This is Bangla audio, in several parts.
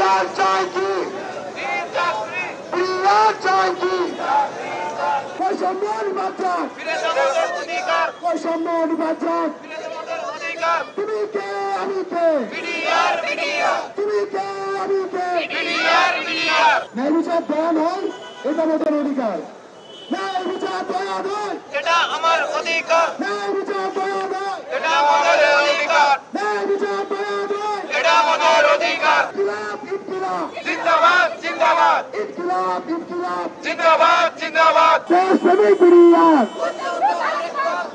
বিডিআর চাই কি? বিডিআর চাই কি? বৈষম্য নির্বাচন, বৈষম্য নির্বাচন। তুমি কে আমি কে? তুমি কে আমি কে? ন্যায় বিচার দেওয়া নয়, এটা আমাদের অধিকার। ন্যায় বিচার দেওয়া নয়, এটা আমার অধিকার। ন্যায় বিচার দেওয়া নয়, এটা আমাদের অধিকার। ন্যায় বিচার দেওয়া নয়। এটা আমাদের অধিকার। ইনকিলাব ইনকিলাব জিন্দাবাদ জিন্দাবাদ ইনকিলাব ইনকিলাব। জিন্দাবাদ জিন্দাবাদ। দেশপ্রেমিক বিডিআর,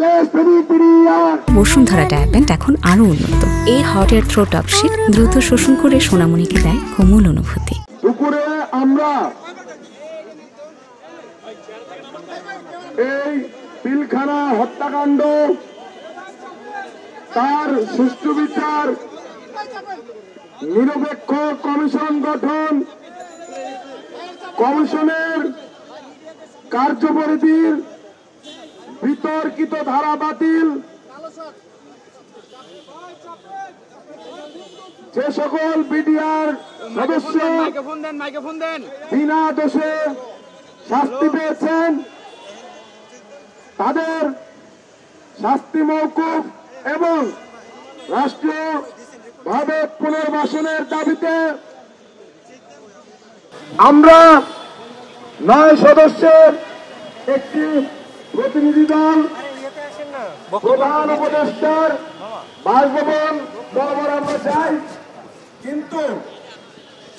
দেশপ্রেমিক বিডিআর। বসুন্ধরা ডায়াপেন্ট এখন আরো উন্নত। এই হট এয়ার থ্রো টপ শীত দ্রুত শোষণ করে সোনামণিকে দেয় কোমল অনুভূতি। দুপুরে আমরা এই পিলখানা হত্যাকাণ্ড, তার সুষ্ঠু বিচার, নিরপেক্ষ কমিশন গঠন, কমিশনের কার্যপরিধির বিতর্কিত ধারা বাতিল, যে সকল বিডিআর সদস্য বিনা দোষে শাস্তি পেয়েছেন তাদের শাস্তি মওকুফ এবং রাষ্ট্রীয় ভাবে পুনর্বাসনের দাবিতে আমরা 9 সদস্যের একটি প্রতিনিধি দল প্রধান উপদেষ্টার বাসভবন বরাবর আমরা যাই, কিন্তু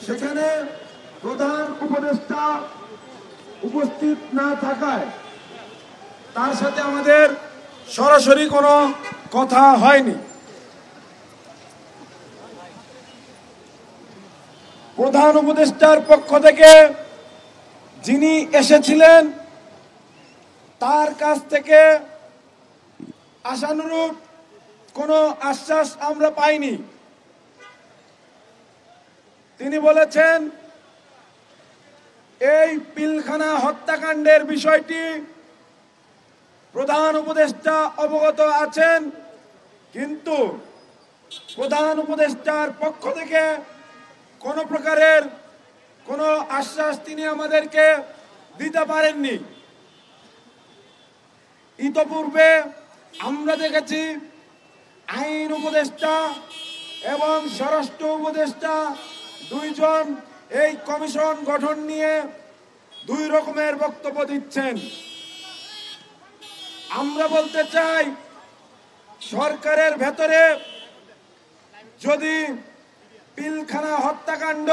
সেখানে প্রধান উপদেষ্টা উপস্থিত না থাকায় তার সাথে আমাদের সরাসরি কোনো কথা হয়নি। প্রধান উপদেষ্টার পক্ষ থেকে যিনি এসেছিলেন তার কাছ থেকে আশানুরূপ কোনো আশ্বাস আমরা পাইনি। তিনি বলেছেন এই পিলখানা হত্যাকাণ্ডের বিষয়টি প্রধান উপদেষ্টা অবগত আছেন, কিন্তু প্রধান উপদেষ্টার পক্ষ থেকে কোনো প্রকারের কোনো আশ্বাস তিনি আমাদেরকে দিতে পারেননি। ইতপূর্বে আমরা দেখেছি আইন উপদেষ্টা এবং স্বরাষ্ট্র উপদেষ্টা দুইজন এই কমিশন গঠন নিয়ে দুই রকমের বক্তব্য দিচ্ছেন। আমরা বলতে চাই, সরকারের ভেতরে যদি পিলখানা হত্যাকাণ্ড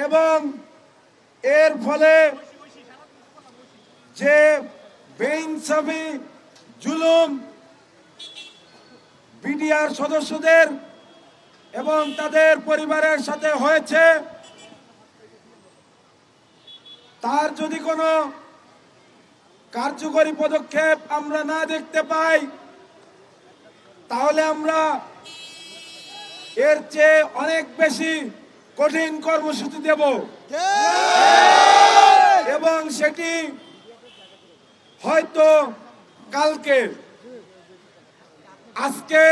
এবং এর ফলে যে বেইনসাফি জুলুম বিডিআর সদস্যদের এবং তাদের পরিবারের সাথে হয়েছে, তার যদি কোনো কার্যকরী পদক্ষেপ আমরা না দেখতে পাই, তাহলে আমরা এর চেয়ে অনেক বেশি কঠিন কর্মসূচি দেব এবং সেটি হয়তো কালকে। আজকে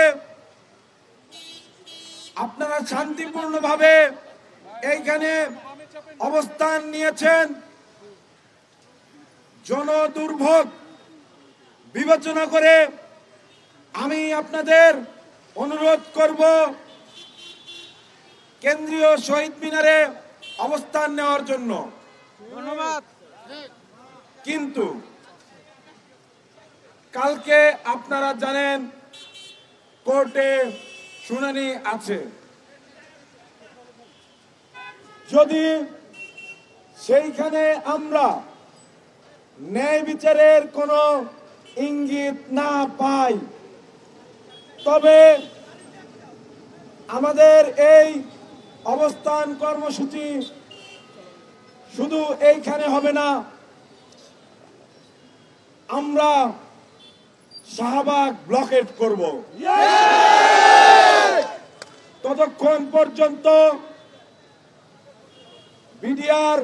আপনারা শান্তিপূর্ণভাবে এইখানে অবস্থান নিয়েছেন। জনদুর্ভোগ বিবেচনা করে আমি আপনাদের অনুরোধ করব কেন্দ্রীয় শহীদ মিনারে অবস্থান নেওয়ার জন্য। ধন্যবাদ। কিন্তু কালকে আপনারা জানেন কোর্টে শুনানি আছে। যদি সেইখানে আমরা ন্যায় বিচারের কোনো ইঙ্গিত না পাই, তবে আমাদের এই অবস্থান কর্মসূচি শুধু এইখানে হবে না, আমরা শাহবাগ ব্লকেট করব। ততক্ষণ পর্যন্ত বিডিআর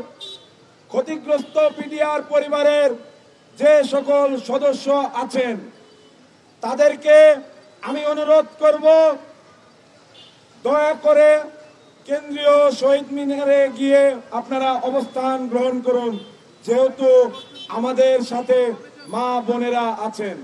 ক্ষতিগ্রস্ত বিডিআর পরিবারের যে সকল সদস্য আছেন তাদেরকে আমি অনুরোধ করব, দয়া করে কেন্দ্রীয় শহীদ মিনারে গিয়ে আপনারা অবস্থান গ্রহণ করুন, যেহেতু আমাদের সাথে মা বোনেরা আছেন।